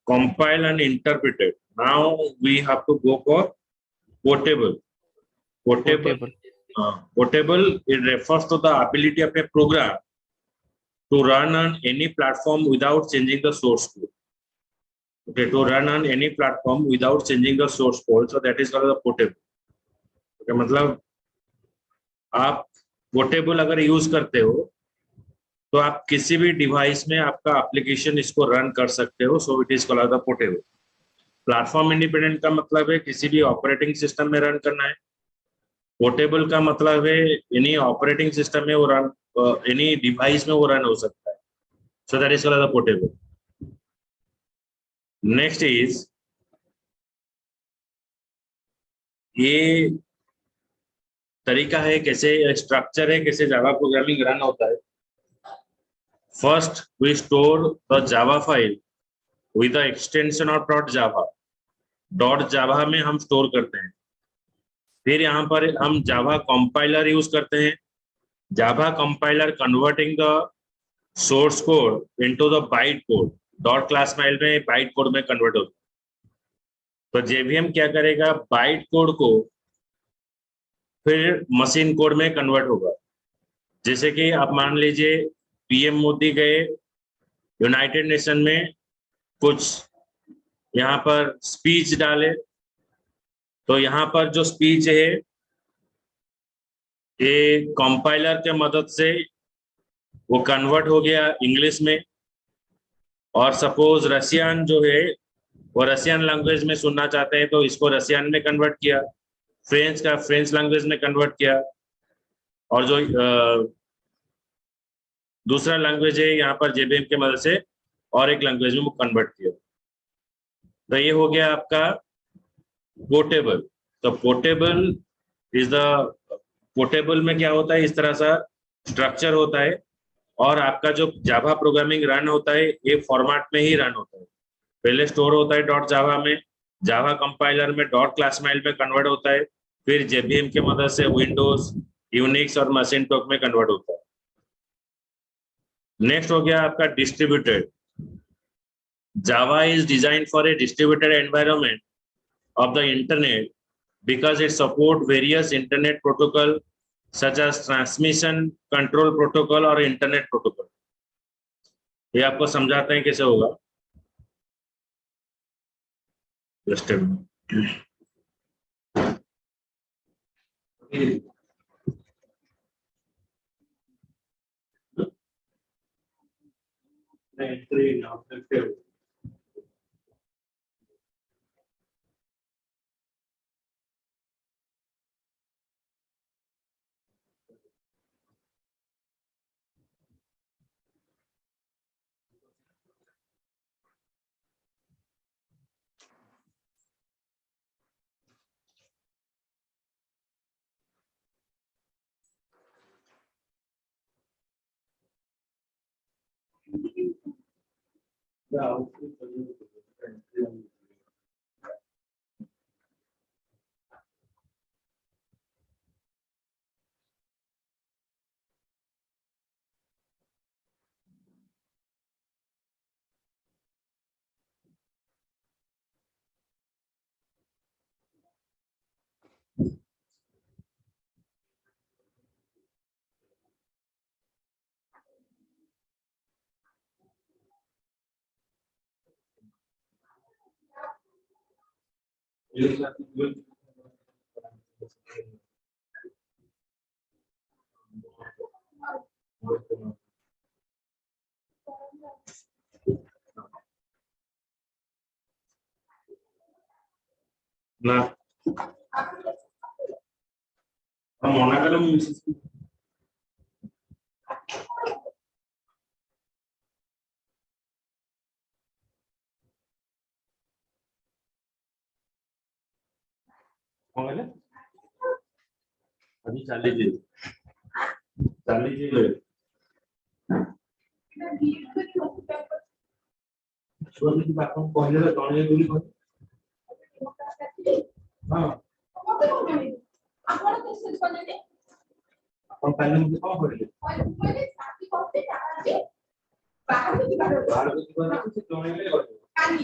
compile and interpreted. Now we have to go for portable. Portable, it refers to the ability of a program to run on any platform without changing the source code. Okay, to run on any platform without changing the source code, so that is called the portable. Okay, मतलब आप portable अगर use करते हो तो आप किसी भी device में आपका एप्लीकेशन इसको रन कर सकते हो, so it is called the portable. Platform independent का मतलब है किसी भी ऑपरेटिंग सिस्टम में रन करना है. पोर्टेबल का मतलब है एनी ऑपरेटिंग सिस्टम में वो रन, एनी डिवाइस में वो रन हो सकता है. So that is called the portable. Next is, ये तरीका है कैसे, स्ट्रक्चर है कैसे जावा प्रोग्रामिंग रन होता है. First we store the Java file with the extension of .java. .java में हम स्टोर करते हैं. फिर यहाँ पर हम जावा कंपाइलर यूज करते हैं. Java compiler converting the source code into the byte code. Dot class file में बाइट कोड में कन्वर्ट होता है. तो जेवीएम क्या करेगा, बाइट कोड को फिर मशीन कोड में कन्वर्ट होगा. जैसे कि आप मान लीजिए पीएम मोदी गए यूनाइटेड नेशन में, कुछ यहाँ पर स्पीच डाले, तो यहाँ पर जो स्पीच है ये कंपाइलर के मदद से वो कन्वर्ट हो गया इंग्लिश में. और सपोज रशियन जो है वो रशियन लैंग्वेज में सुनना चाहते हैं तो इसको रशियन में कन्वर्ट किया, फ्रेंच का फ्रेंच लैंग्वेज में कन्वर्ट किया, और जो दूसरा लैंग्वेज है यहाँ पर जेबीएम की मदद से और एक लैंग्वेज में वो कन्वर्ट किया. तो ये हो गया आपका पोर्टेबल. तो पोर्टेबल इज द, पोर्टेबल में क्या होता है, इस तरह सा स्ट्रक्चर होता है और आपका जो जावा प्रोग्रामिंग रन होता है ये फॉर्मेट में ही रन होता है. पहले स्टोर होता है .java में, जावा कंपाइलर में .class फाइल में कन्वर्ट होता है, फिर जेबीएम की मदद से विंडोज, यूनिक्स और मशीन टॉक में कन्वर्ट होता है. नेक्स्ट हो गया आपका distributed. Java is design for a distributed environment of the internet because it support various internet protocol such as transmission control protocol और internet protocol. ये आपको समझाते हैं कैसे होगा. ना हम मना करें अभी चाल लीजिए पहले हाँ ଆପଣ କାଲି ମୋତେ କଣ କରିଲେ ବାହାରକୁ ଯିବାର ଅଛି ସେ ଜଣେଇଲେ କାଲି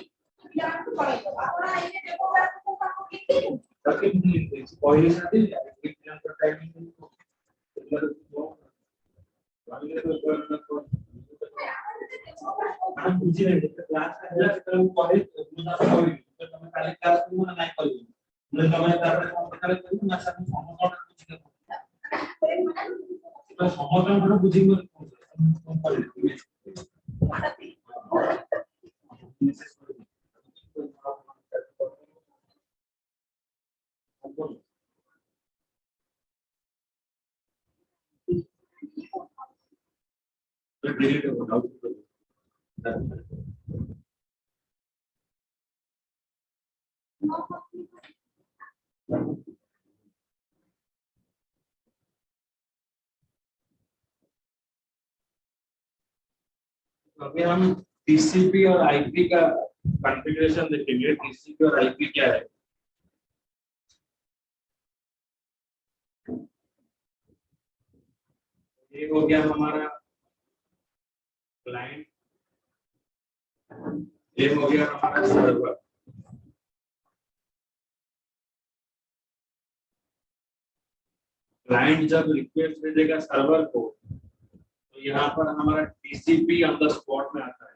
अभी हम टीसीपी और आईपी का कॉन्फ़िगरेशन देखेंगे। टीसीपी और आईपी क्या है? ये हो गया हमारा क्लाइंट, ये हो गया हमारा सर्वर। क्लाइंट जब रिक्वेस्ट भेजेगा सर्वर को, तो यहाँ पर हमारा टीसीपी ऑन द स्पॉट में आता है।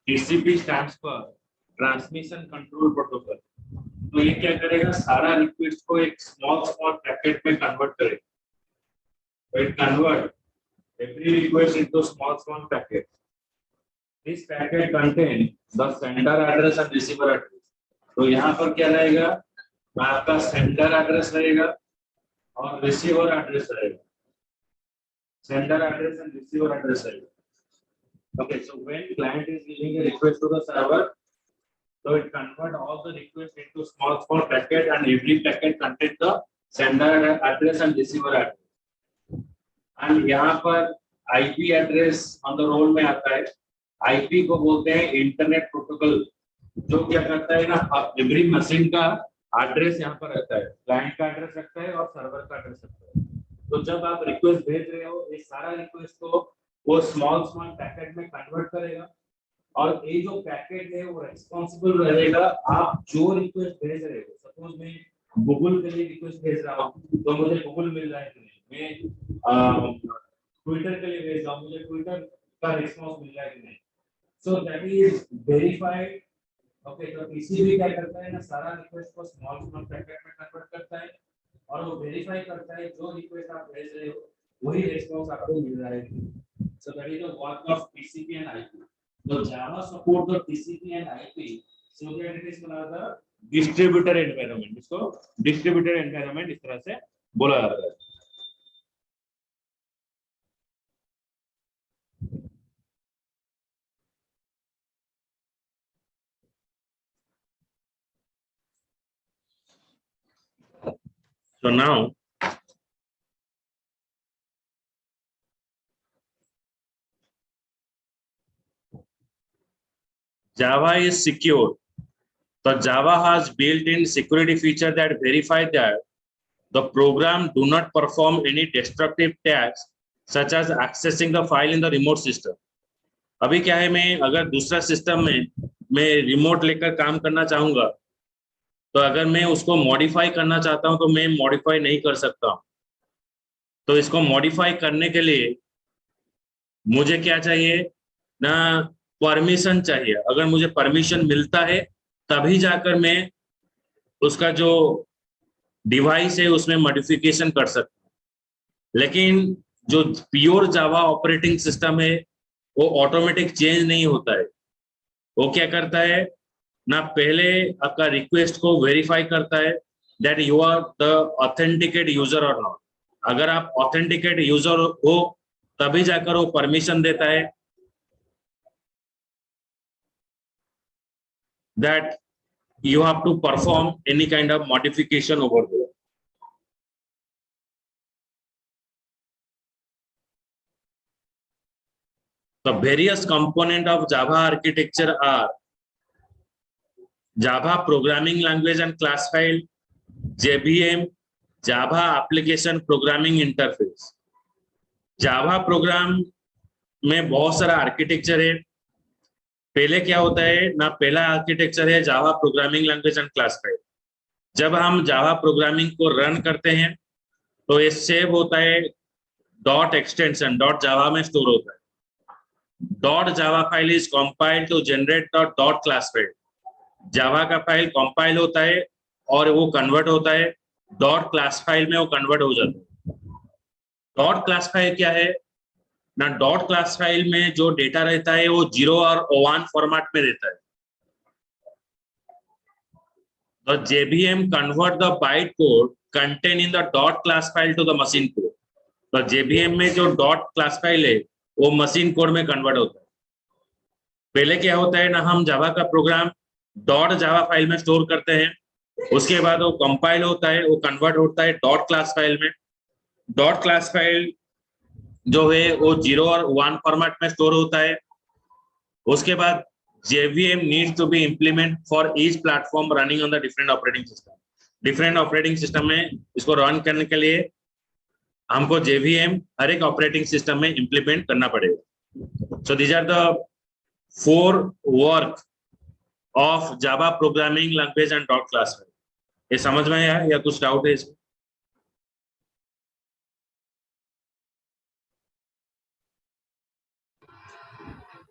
TCP stands for transmission control protocol. तो ये क्या करेगा, सारा रिक्वेस्ट को एक स्मॉल पैकेट में कन्वर्ट करेगा। तो it convert every request into small packet. This packet contain the sender address and receiver address. तो यहाँ पर क्या रहेगा, आपका सेंडर एड्रेस रहेगा और रिसीवर एड्रेस रहेगा। Sender address and receiver address रहेगा। Okay, so when client is giving a request to the server, so it convert all the requests into small packet, and every packet contains the sender address and receiver address. And यहाँ पर IP address on the role में आता है। IP को बोलते हैं internet protocol, जो क्या करता है ना, एवरी मशीन का एड्रेस यहाँ पर रहता है। क्लाइंट का एड्रेस रखता है और सर्वर का एड्रेस रखता है। तो जब आप रिक्वेस्ट भेज रहे हो, ये सारा रिक्वेस्ट को वो स्मॉल पैकेट में कन्वर्ट करेगा, और ये जो पैकेट है वो रिस्पॉन्सिबल रहेगा आप जो रिक्वेस्ट भेज रहे हो। सपोज मैं गूगल के लिए रिक्वेस्ट भेज रहा हूँ, तो मुझे गूगल मिल रहा है कि नहीं। मैं ट्विटर के लिए भेज रहा हूँ, मुझे ट्विटर का रिस्पांस मिल रहा है कि नहीं। सो दैट इज वेरीफाइड। ओके, तो टीसीपी क्या करता है ना, सारा रिक्वेस्ट को स्मॉल पैकेट में कन्वर्ट करता है और वो वेरीफाई करता है जो रिक्वेस्ट आप भेज रहे हो वही रिस्पांस आपको मिल रहा है। So that is the work of TCP and IP. तो Java support the TCP and IP so that it is called the distributor environment. इसको डिस्ट्रीब्यूटर एनवायरनमेंट इस तरह से बोला जाता है। So now Java is secure. So Java has built-in security feature that verify that the program do not perform any destructive tasks such as accessing the file in the remote system. अभी क्या है, मैं अगर दूसरा system में मैं remote लेकर काम करना चाहूंगा, तो अगर मैं उसको मॉडिफाई करना चाहता हूं तो मैं मॉडिफाई नहीं कर सकता। तो इसको मॉडिफाई करने के लिए मुझे क्या चाहिए ना, परमिशन चाहिए। अगर मुझे परमिशन मिलता है तभी जाकर मैं उसका जो डिवाइस है उसमें मॉडिफिकेशन कर सकता हूं। लेकिन जो प्योर जावा ऑपरेटिंग सिस्टम है वो ऑटोमेटिक चेंज नहीं होता है। वो क्या करता है ना, पहले आपका रिक्वेस्ट को वेरीफाई करता है that you are the authenticate user और नॉट। अगर आप ऑथेंटिकेट यूजर हो तभी जाकर वो परमिशन देता है that you have to perform any kind of modification over there. The various components of Java architecture are Java programming language and class file, JVM, Java application programming interface. Java program में बहुत सारा architecture है। पहले क्या होता है ना, पहला आर्किटेक्चर है Java programming language and class file. जब हम जावा प्रोग्रामिंग को रन करते हैं तो ये सेव होता है डॉट एक्सटेंशन डॉट जावा में स्टोर होता है। Dot Java file is compile to generate the dot class file. Java का फाइल कंपाइल होता है और वो कन्वर्ट होता है डॉट क्लास फाइल में, वो कन्वर्ट हो जाता है। डॉट क्लास फाइल क्या है ना, डॉट क्लास फाइल में जो डेटा रहता है वो 0 और 1 फॉर्मेट में रहता है। The JVM convert the byte code contained in the dot class file to the machine code। तो JVM में जो डॉट क्लास फाइल है वो मशीन कोड में कन्वर्ट होता है। पहले क्या होता है ना, हम जावा का प्रोग्राम डॉट जावा फाइल में स्टोर करते हैं, उसके बाद वो कंपाइल होता है, वो कन्वर्ट होता है डॉट क्लास फाइल में। डॉट क्लास फाइल जो है वो 0 और 1 फॉर्मेट में स्टोर होता है। उसके बाद JVM needs to be implement for each platform running on the different operating system। different operating system में इसको रन करने के लिए हमको JVM हर एक ऑपरेटिंग सिस्टम में इंप्लीमेंट करना पड़ेगा। So these are the 4 work of Java programming language and dot class file. ये समझ में आया या कुछ डाउट है इसमें?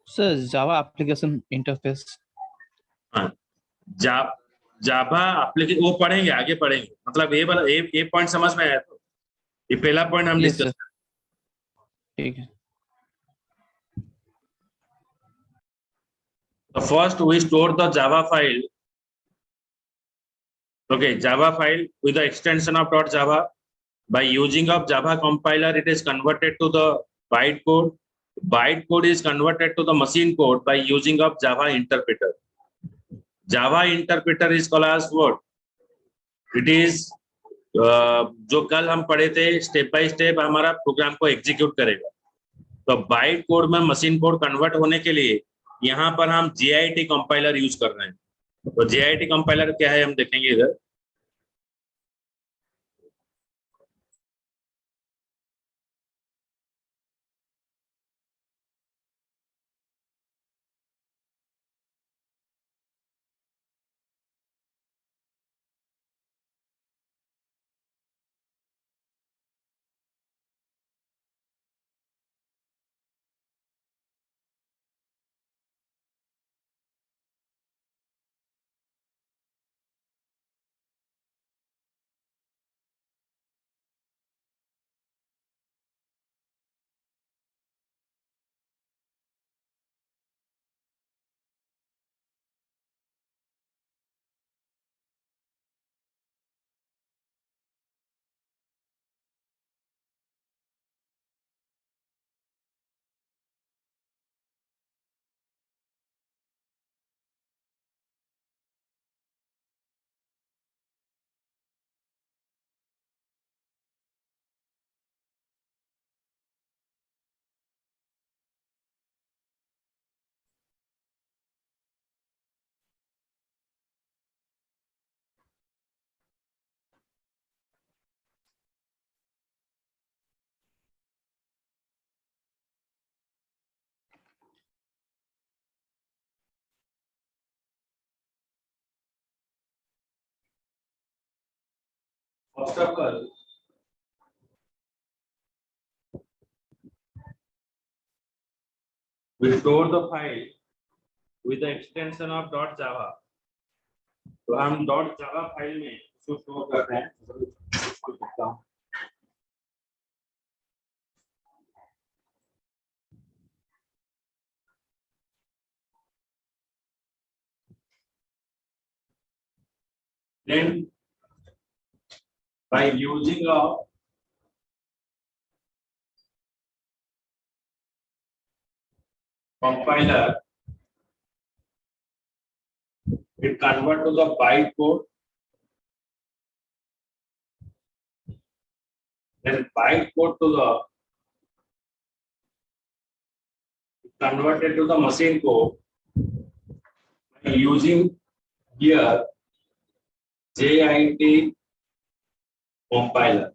Sir Java application interface. हाँ, जावा एप्लीकेशन वो पढ़ेंगे, आगे पढ़ेंगे। मतलब ये पॉइंट समझ में आया? तो ये पहला पॉइंट हम डिस्कस करें। ठीक है। So first we store the Java file, okay, Java file with the extension of .java. By using of Java compiler, it is converted to the bytecode. Bytecode is converted to the machine code by using of Java interpreter. Java interpreter is called as what? It is जो कल हम पढ़े थे, step by step हमारा programme को execute करेगा। तो byte code में मशीन कोड कन्वर्ट होने के लिए यहाँ पर हम JIT कंपाइलर यूज कर रहे हैं। तो JIT कंपाइलर क्या है हम देखेंगे इधर। First of all, we store the file with the extension of .java। तो हम .java फाइल में इसको स्टोर करते हैं। Then by using a compiler, it convert to the bytecode, then bytecode to the converted to the machine code by using here JIT compiler।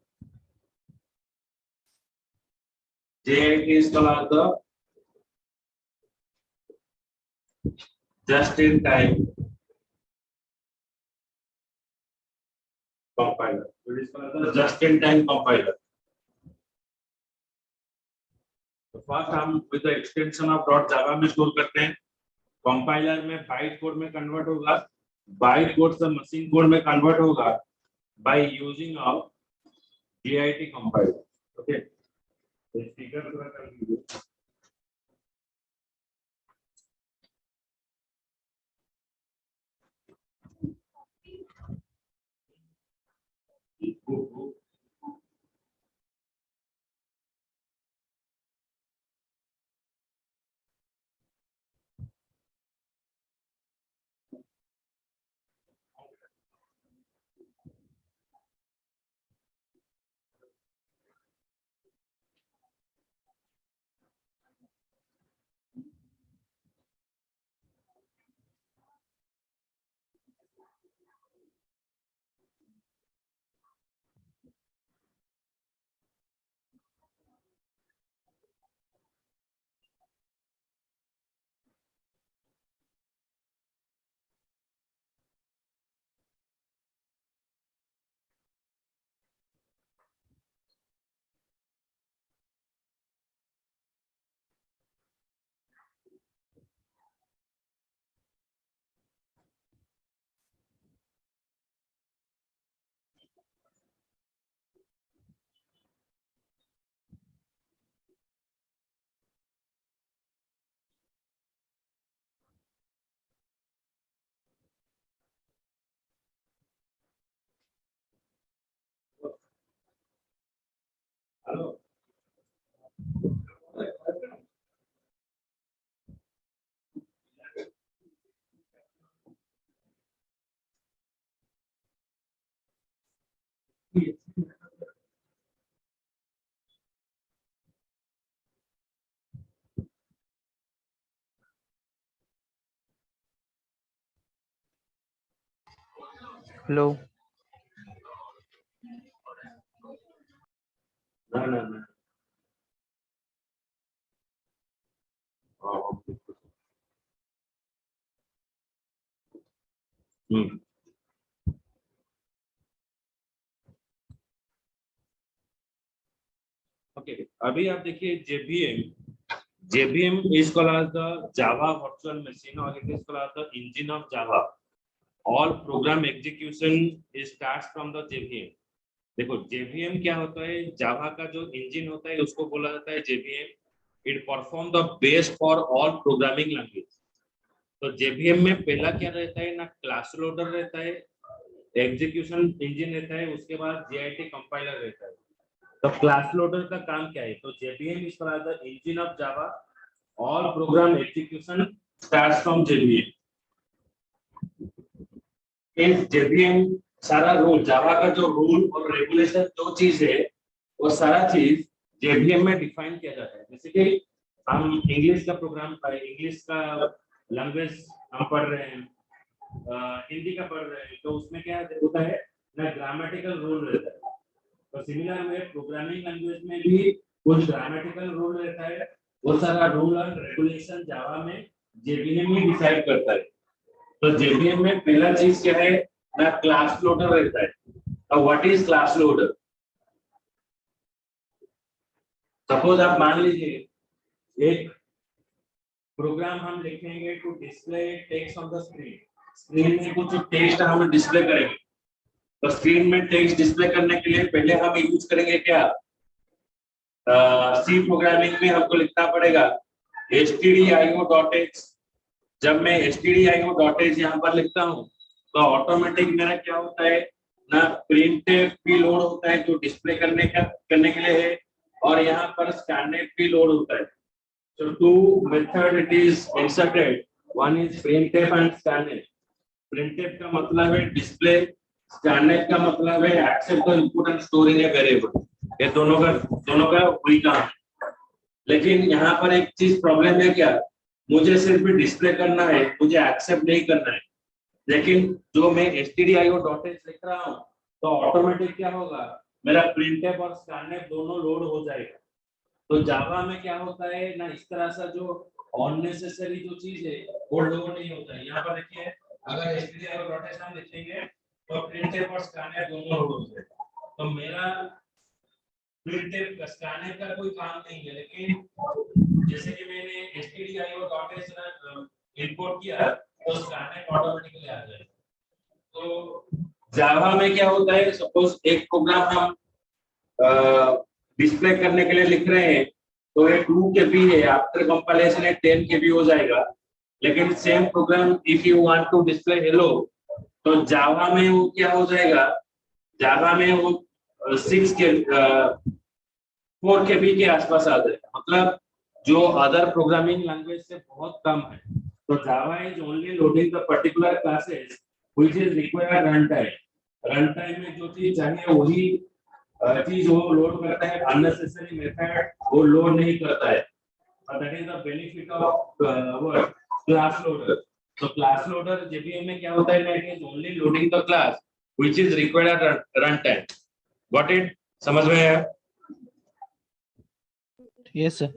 JIT is called the just in time compiler. It is called the just in time compiler. तो first हम with the extension of dot जावा में store करते हैं, compiler में byte code में convert होगा, byte code से machine code में कन्वर्ट होगा by using of GIT compiler. Okay, इस फिगर पूरा कर लीजिए. Hello, hello. ना ना ना. हम्म. ओके, अभी आप देखिए JVM is called as the Java virtual machine or it is called as the engine of Java. All program execution starts from the JVM. देखो JVM क्या होता है, जावा का जो इंजन होता है उसको बोला जाता है JVM. It perform the base for all programming language. तो JVM में पहला क्या रहता है ना, क्लास लोडर रहता है, एग्जीक्यूशन इंजन रहता है, उसके बाद GIT कंपाइलर रहता है. तो क्लास लोडर का काम क्या है, तो JVM is called the engine of Java. All program execution starts from JVM. इस JVM सारा रूल, जावा का जो रूल और रेगुलेशन जो चीज है वो सारा चीज JVM में डिफाइन किया जाता है. जैसे कि हम इंग्लिश का प्रोग्राम, इंग्लिश का लैंग्वेज हम पढ़ रहे हैं, हिंदी का पढ़ रहे हैं, तो उसमें क्या होता है ना, ग्रामेटिकल रूल रहता है. तो सिमिलर में प्रोग्रामिंग लैंग्वेज में भी कुछ ग्रामेटिकल रूल रहता है. वो सारा रूल और रेगुलेशन जावा में JVM ही डिसाइड करता है. तो JVM में पहला चीज क्या है ना, क्लास लोडर रहता है. अब what is class loader? Suppose आप मान लीजिए एक प्रोग्राम हम लिखेंगे to display text on the screen. Screen में कुछ टेक्स्ट हम डिस्प्ले करेंगे. तो स्क्रीन में टेक्स्ट डिस्प्ले करने के लिए पहले हम यूज करेंगे क्या, सी प्रोग्रामिंग में हमको लिखना पड़ेगा stdio.h. जब मैं stdio.h यहाँ पर लिखता हूँ तो ऑटोमेटिक मेरा क्या होता है ना, प्रिंटफ भी लोड होता है जो डिस्प्ले करने के लिए है, और यहाँ पर स्कैनफ भी लोड होता है. So two method it is inserted. One is printf and scanf. Printf का मतलब है डिस्प्ले, scanf का मतलब है accept the input and store in a variable. ये दोनों का वही काम है. लेकिन यहाँ पर एक चीज प्रॉब्लम है क्या, मुझे सिर्फ डिस्प्ले करना है, मुझे एक्सेप्ट नहीं करना है. लेकिन जो मैं stdio.h लिख रहा हूँ तो ऑटोमेटिक क्या होगा, मेरा printf और scanf दोनों लोड हो जाएगा. तो जावा में क्या होता है ना, इस तरह से जो अननेसेसरी जो चीज है वो लोड नहीं होता है। यहाँ पर देखिए अगर एसटीडीआई और रोटेशन लिखेंगे तो प्रिंट टेप और स्कैनर दोनों लोड होते हैं। तो मेरा प्रिंट टेप स्कैनर का कोई काम नहीं है, लेकिन जैसे कि मैंने एसटीडीआई और रोटेशन इंपोर्ट किया तो स्कैनर ऑटोमेटिकली आ जाएगा। तो जावा में क्या होता है, सपोज एक प्रोग्राम हम डिस्प्ले करने के लिए लिख रहे हैं तो ये 2 KB है, आफ्टर कंपाइलेशन है 10 KB हो जाएगा। लेकिन same program if you want to display hello तो जावा में वो क्या हो जाएगा, जावा में वो 4 KB के आसपास आ जाएगा। मतलब जो अदर प्रोग्रामिंग लैंग्वेज से बहुत कम है। तो Java is only loading the particular classes which is required run time. Run time में जो चीज चाहिए वही चीज वो लोड करता है, अननेसेसरी मेथड वो लोड नहीं करता है। That is the benefit of what class loader. तो क्लास लोडर जेवीएम में क्या होता है, it is only loading the class which is required at run time. Got it? समझ में आया? Yes, sir.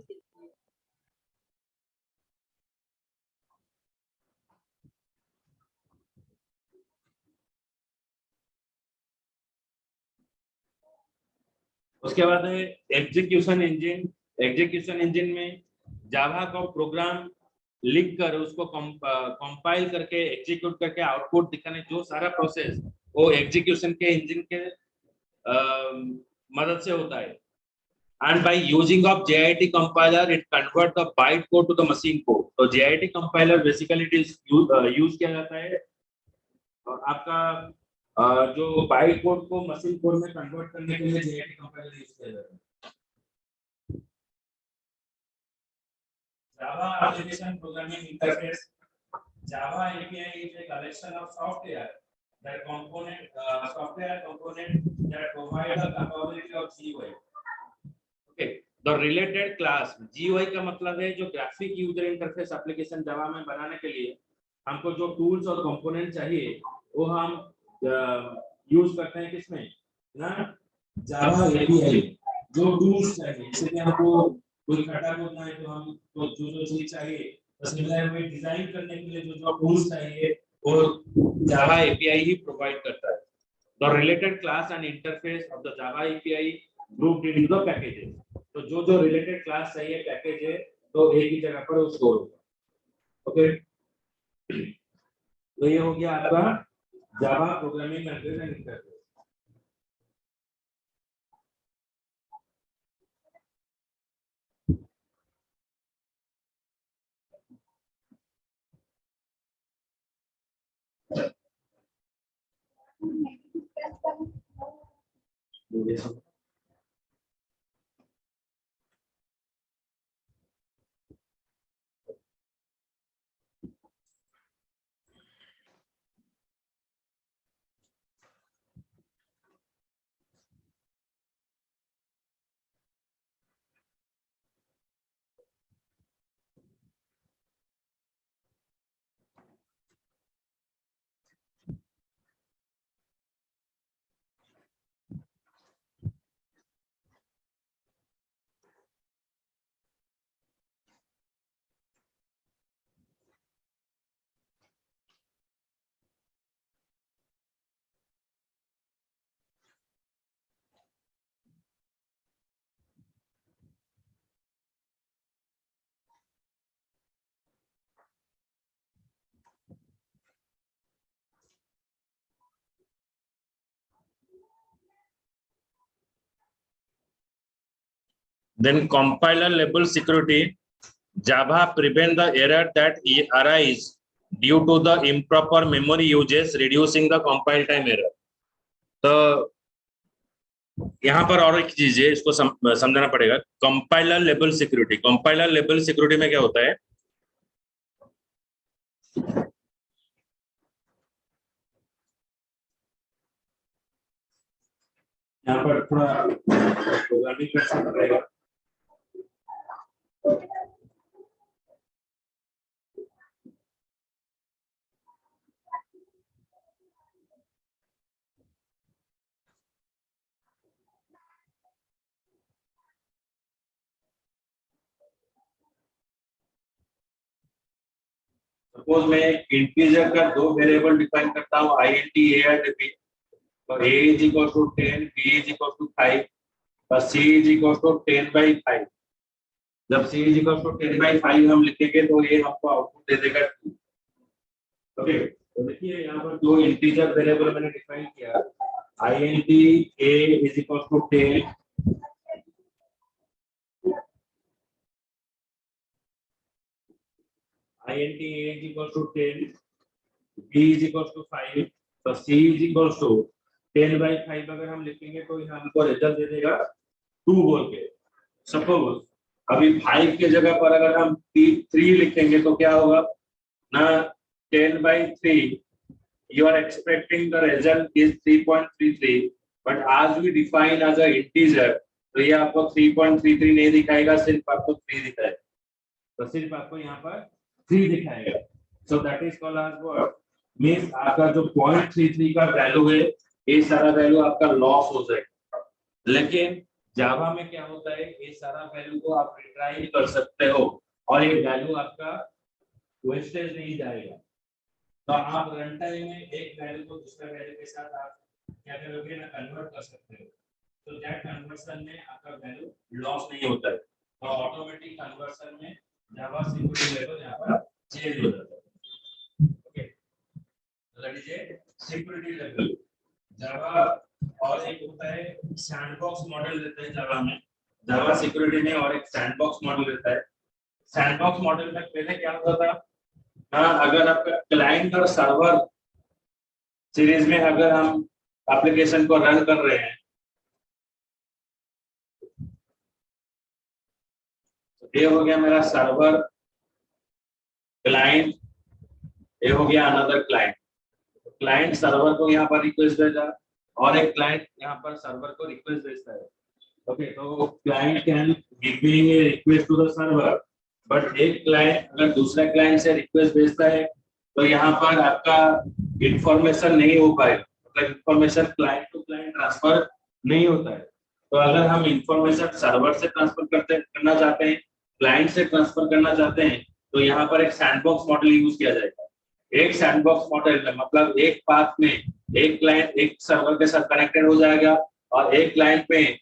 उसके बाद है एग्जीक्यूशन इंजन। एग्जीक्यूशन इंजन में जावा का प्रोग्राम लिख कर उसको कंपाइल करके एग्जीक्यूट करके आउटपुट दिखाने जो सारा प्रोसेस वो एग्जीक्यूशन के इंजन के मदद से होता है। And by using of JIT compiler, it convert the byte code to the machine code. तो JIT compiler basically it is use किया जाता है और आपका जो बाइट कोड को मशीन कोड में कन्वर्ट करने के लिए JIT compiler यूज किया जाता है। Java application programming interface. Java API is a collection of software component that provide the capability of GUI. Okay. The related class GUI का मतलब है जो ग्राफिक यूजर इंटरफेस एप्लीकेशन जावा में बनाने के लिए हमको जो टूल्स और कंपोनेंट चाहिए वो हम यूज करते हैं किसमें ना, जावा एपीआई। जो टूल्स चाहिए जैसे कि हमको कोई खाता खोलना है तो हम तो जो चीज चाहिए तो सिमिलर वे डिजाइन करने के लिए जो टूल्स चाहिए वो जावा एपीआई ही प्रोवाइड करता है। The related class and interface of the Java API grouped into the packages. तो जो related class चाहिए पैकेज है तो एक ही जगह पर स्टोर होगा। ओके, तो ये हो गया आपका Java programming language and interface. Then compiler level security. Java prevent the error that arise due to the improper memory uses, reducing the compile time error. तो यहाँ पर और एक चीज है, इसको समझना पड़ेगा। Compiler level security, compiler level security में क्या होता है, यहाँ पर थोड़ा प्रोग्रामिंग करना पड़ेगा। सपोज मैं एक इंटीजर का दो वेरिएबल डिफाइन करता हूँ int a एंड b, तो a is equal to 10, b is equal to 5 और c इज इक्वल टू 10/5। जब c इज इक्वल टू 10/5 हम लिखेंगे तो ये हमको आउटपुट दे देगा 2। ओके, तो देखिए यहाँ पर दो इंटीजर वेरिएबल मैंने डिफाइन किया, int a is equal to 10, int a is equal to 10, b is equal to 5, तो c is equal to 10/5 अगर हम लिखेंगे तो यहाँ हमको रिजल्ट दे देगा 2 बोल के। सपोज अभी 5 के जगह पर अगर हम 3 लिखेंगे तो क्या होगा ना, 10/3 you are expecting the result is 3.33, but as we define as a integer तो ये आपको 3.33 नहीं दिखाएगा, सिर्फ आपको 3 दिखाएगा, तो सिर्फ आपको यहाँ पर 3 दिखाएगा। So that is called as what, means आपका जो 0.33 का वैल्यू है ये सारा वैल्यू आपका लॉस हो जाएगा। लेकिन जावा में क्या होता है, ये सारा वैल्यू को आप रिट्राई कर सकते हो और ये वैल्यू आपका वेस्टेज नहीं जाएगा। तो आप रन टाइम में एक वैल्यू को दूसरे वैल्यू के साथ आप क्या करोगे ना, कन्वर्ट कर सकते हो। तो दैट कन्वर्शन में आपका वैल्यू लॉस नहीं होता है, तो ऑटोमेटिक कन्वर्शन में जावा सिक्योरिटी लेवल यहाँ पर चेंज हो जाता है। ओके, तो that is a security level Java. और एक होता है सैंडबॉक्स मॉडल रहता है जावा में, जावा सिक्योरिटी में, और एक सैंडबॉक्स मॉडल रहता है। सैंडबॉक्स मॉडल में पहले क्या होता था, हाँ, अगर आपका क्लाइंट और सर्वर सीरीज में अगर हम एप्लीकेशन को रन कर रहे हैं, तो ये हो गया मेरा सर्वर क्लाइंट, ये हो गया अनदर क्लाइंट। क्लाइंट सर्वर को यहाँ पर रिक्वेस्ट भेजा और एक क्लाइंट यहाँ पर सर्वर को रिक्वेस्ट भेजता है। ओके, तो client can giving a request to the server, but एक क्लाइंट अगर दूसरा क्लाइंट से रिक्वेस्ट भेजता है तो यहाँ पर आपका इंफॉर्मेशन नहीं हो पाएगा, मतलब information client to client transfer नहीं होता है। तो अगर हम इंफॉर्मेशन सर्वर से ट्रांसफर करना चाहते हैं, क्लाइंट से ट्रांसफर करना चाहते हैं, तो यहाँ पर एक सैंडबॉक्स मॉडल यूज किया जाएगा। एक सैंडबॉक्स मॉडल में मतलब एक पाथ में एक क्लाइंट एक सर्वर के साथ कनेक्टेड हो जाएगा और एक क्लाइंट में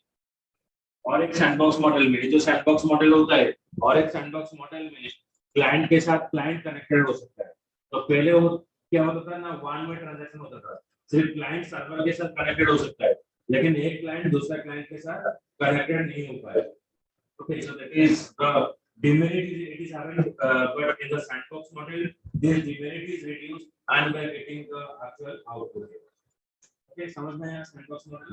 और एक सैंडबॉक्स मॉडल में, जो सैंडबॉक्स मॉडल होता है, और एक सैंडबॉक्स मॉडल में क्लाइंट के साथ क्लाइंट कनेक्टेड हो सकता है। तो पहले वो क्या होता था ना, वन वे ट्रांजैक्शन होता था, सिर्फ क्लाइंट सर्वर के साथ कनेक्टेड हो सकता है, लेकिन एक क्लाइंट दूसरा क्लाइंट के साथ कनेक्टेड नहीं हो पाएगा। Okay, so that is the demerit is it is having but in the sandbox model this demerit is reduced and we are getting the actual output. Okay, समझ में आया sandbox model?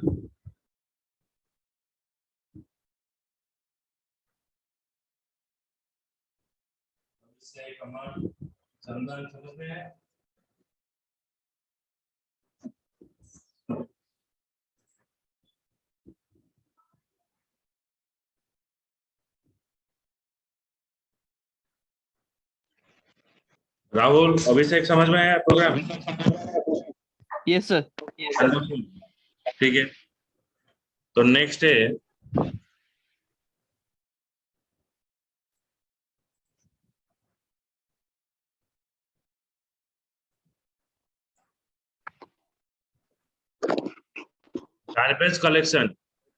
इससे command समझ में आया? राहुल, अभिषेक समझ में आया प्रोग्राम? Yes sir. ठीक है, तो नेक्स्ट है garbage collection.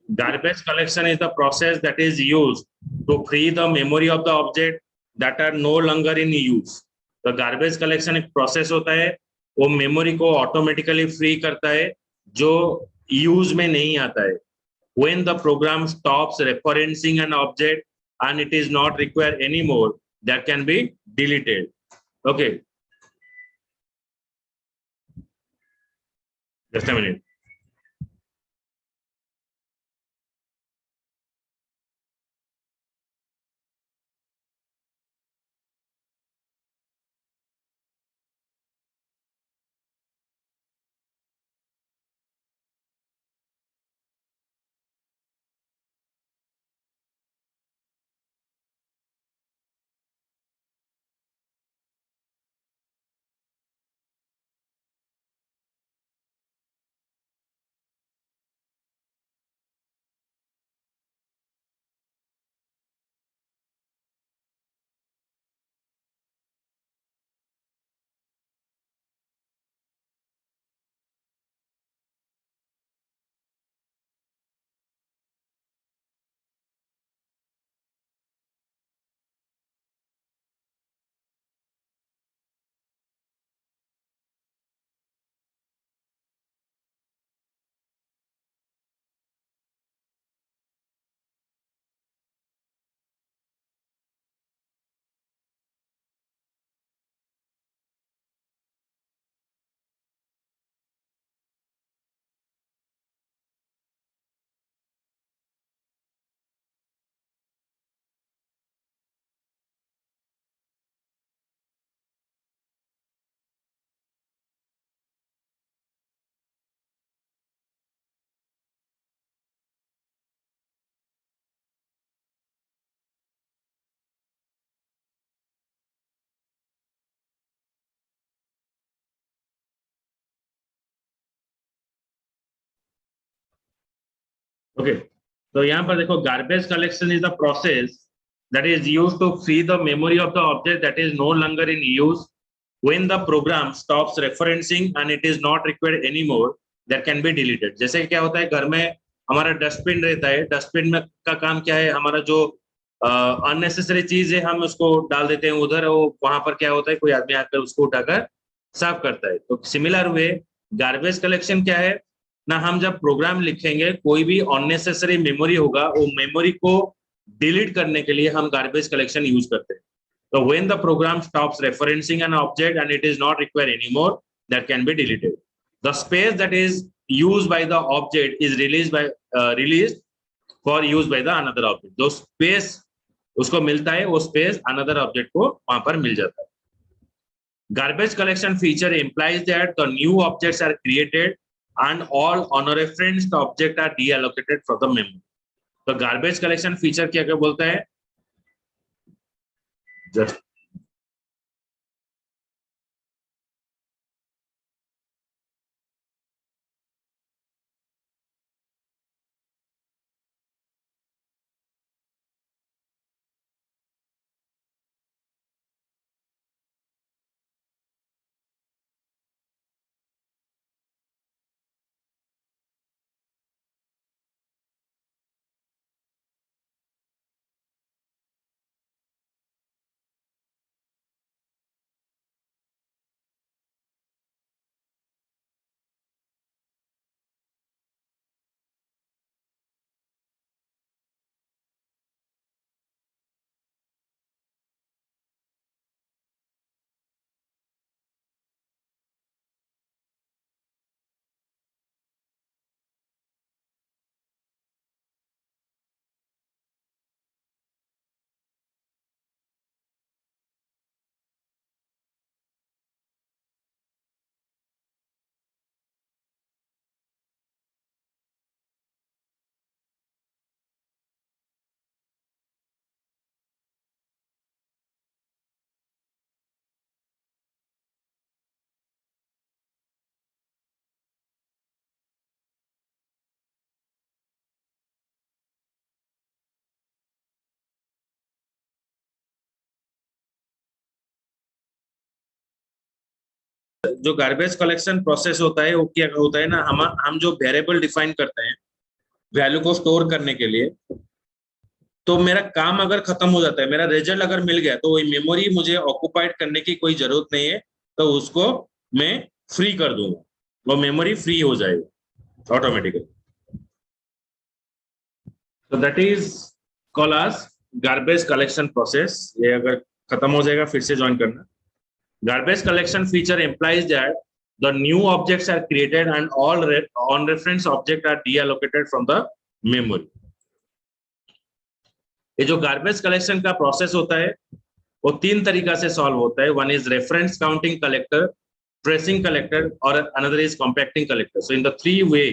Garbage collection is the process that is used to free the memory of the object that are no longer in use. तो garbage collection एक process होता है, वो memory को automatically free करता है जो use में नहीं आता है। When the program stops referencing an object and it is not required anymore, that can be deleted. Okay. Just a minute. Okay, तो यहाँ पर देखो garbage collection is the process that is used to free the memory of the object that is no longer in use. When the program stops referencing and it is not required anymore, that can be deleted. जैसे क्या होता है, घर में हमारा dustbin रहता है, dustbin में का काम क्या है, हमारा जो अननेसेसरी चीज है हम उसको डाल देते हैं उधर, वो वहां पर क्या होता है, कोई आदमी आकर उसको उठाकर साफ करता है। तो सिमिलर वे गार्बेज कलेक्शन क्या है ना, हम जब प्रोग्राम लिखेंगे कोई भी अननेसेसरी मेमोरी होगा, वो मेमोरी को डिलीट करने के लिए हम गार्बेज कलेक्शन यूज करते हैं। तो when the program stops referencing an object and it is not required anymore, that can be deleted. The space that is used by the object is released for use by the another object. जो space उसको मिलता है, वो space another object को वहां पर मिल जाता है। Garbage collection feature implies that the new objects are created and all unreferenced objects are deallocated from the memory. तो गार्बेज कलेक्शन फीचर क्या क्या बोलता है, जस्ट जो गार्बेज कलेक्शन प्रोसेस होता है वो क्या होता है ना, हम जो वेरिएबल डिफाइन करते हैं वैल्यू को स्टोर करने के लिए, तो मेरा काम अगर खत्म हो जाता है, मेरा रिजल्ट अगर मिल गया, तो वही मेमोरी मुझे ऑक्युपाइड करने की कोई जरूरत नहीं है, तो उसको मैं फ्री कर दूंगा, वो मेमोरी फ्री हो जाएगा ऑटोमेटिकली। तो that is called as garbage collection process. ये अगर खत्म हो जाएगा फिर से ज्वाइन करना। Garbage collection feature implies that the new objects are created and all on-reference objects are deallocated from the memory. ये जो गार्बेज कलेक्शन का प्रोसेस होता है वो तीन तरीका से सॉल्व होता है। One is reference counting collector, tracing collector, और another is compacting collector. So in the three way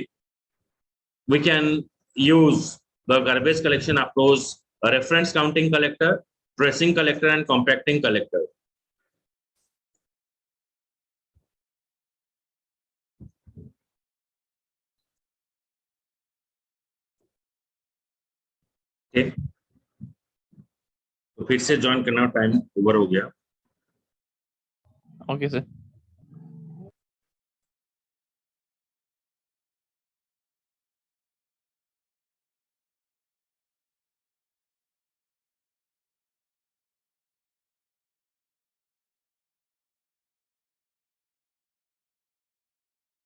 we can use the garbage collection approach: a reference counting collector, tracing collector, and compacting collector. Okay. तो फिर से join करना, time over हो गया। Okay, sir.